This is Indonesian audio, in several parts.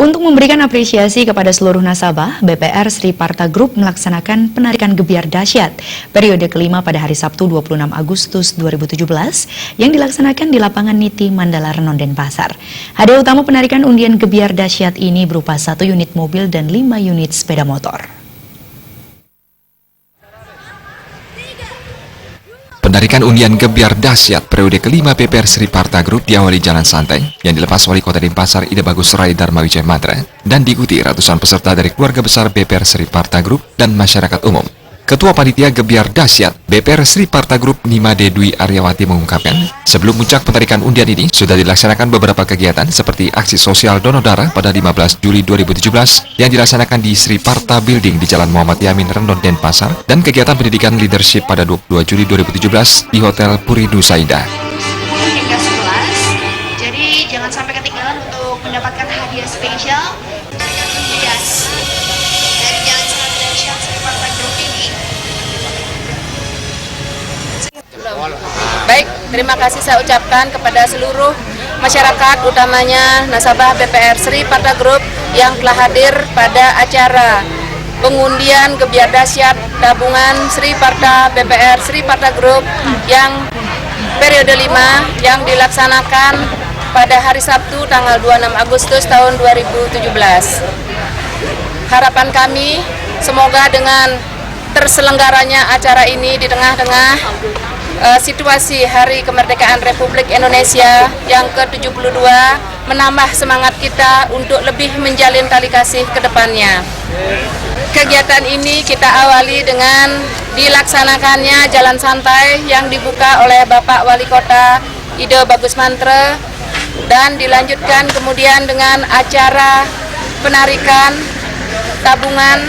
Untuk memberikan apresiasi kepada seluruh nasabah, BPR Sri Parta Group melaksanakan penarikan gebiar dahsyat periode kelima pada hari Sabtu 26 Agustus 2017 yang dilaksanakan di lapangan Niti Mandala Renon Denpasar. Hadiah utama penarikan undian gebiar dahsyat ini berupa 1 unit mobil dan 5 unit sepeda motor. Penarikan undian gebiar dahsyat periode kelima BPR Sri Parta Group diawali jalan santai yang dilepas Wali Kota Denpasar Ida Bagus Rai Dharma Wijaya Matra dan diikuti ratusan peserta dari keluarga besar BPR Sri Parta Group dan masyarakat umum. Ketua Panitia Gebiar Dahsyat BPR Sri Parta Group Nimade Dwi Aryawati mengungkapkan, sebelum puncak penarikan undian ini sudah dilaksanakan beberapa kegiatan seperti aksi sosial donor darah pada 15 Juli 2017 yang dilaksanakan di Sri Parta Building di Jalan Muhammad Yamin Renon Denpasar dan kegiatan pendidikan leadership pada 22 Juli 2017 di Hotel Puri Nusa Indah. Hingga 11, jadi jangan sampai ketinggalan untuk mendapatkan hadiah spesial dari Jalan Sangat Dahsyat Sri Parta Group ini. Baik, terima kasih saya ucapkan kepada seluruh masyarakat, utamanya nasabah BPR Sri Parta Group yang telah hadir pada acara pengundian gebiar dahsyat tabungan Sri Parta BPR Sri Parta Group yang periode 5 yang dilaksanakan pada hari Sabtu tanggal 26 Agustus tahun 2017. Harapan kami semoga dengan terselenggaranya acara ini di tengah-tengah situasi Hari Kemerdekaan Republik Indonesia yang ke-72 menambah semangat kita untuk lebih menjalin tali kasih ke depannya. Kegiatan ini kita awali dengan dilaksanakannya jalan santai yang dibuka oleh Bapak Wali Kota Ida Bagus Mantre dan dilanjutkan kemudian dengan acara penarikan tabungan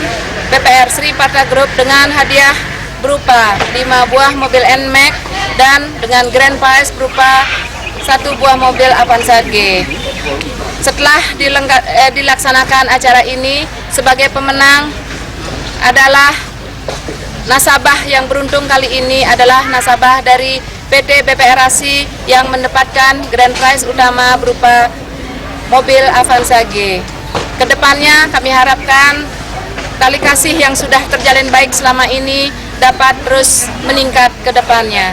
BPR Sri Parta Group dengan hadiah berupa 5 buah mobil NMAX dan dengan grand prize berupa 1 buah mobil Avanza G. Setelah dilaksanakan acara ini, sebagai pemenang adalah nasabah yang beruntung kali ini adalah nasabah dari PT BPR ASI yang mendapatkan grand prize utama berupa mobil Avanza G. Kedepannya kami harapkan tali kasih yang sudah terjalin baik selama ini dapat terus meningkat ke depannya.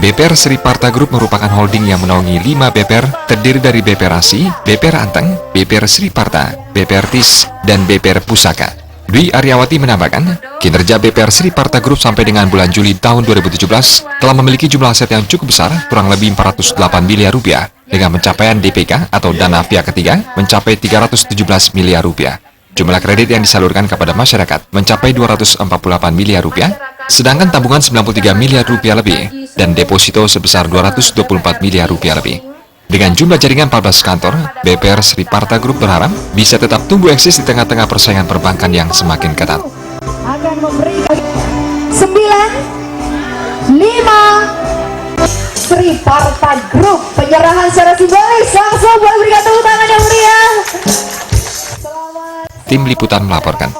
BPR Sri Parta Group merupakan holding yang menaungi 5 BPR terdiri dari BPR ASI, BPR Anteng, BPR Sri Parta, BPR TIS, dan BPR Pusaka. Dwi Aryawati menambahkan, kinerja BPR Sri Parta Group sampai dengan bulan Juli tahun 2017 telah memiliki jumlah aset yang cukup besar, kurang lebih 408 miliar rupiah, dengan pencapaian DPK atau dana pihak ketiga mencapai 317 miliar rupiah. Jumlah kredit yang disalurkan kepada masyarakat mencapai 248 miliar rupiah, sedangkan tabungan 93 miliar rupiah lebih, dan deposito sebesar 224 miliar rupiah lebih. Dengan jumlah jaringan 14 kantor, BPR Sri Parta Group berharap bisa tetap tumbuh eksis di tengah-tengah persaingan perbankan yang semakin ketat. Akan memberikan 9, 5, Sri Parta Group. Penyerahan secara simbolis langsung boleh berikan tepuk tangan yang meriah. Tim Liputan melaporkan.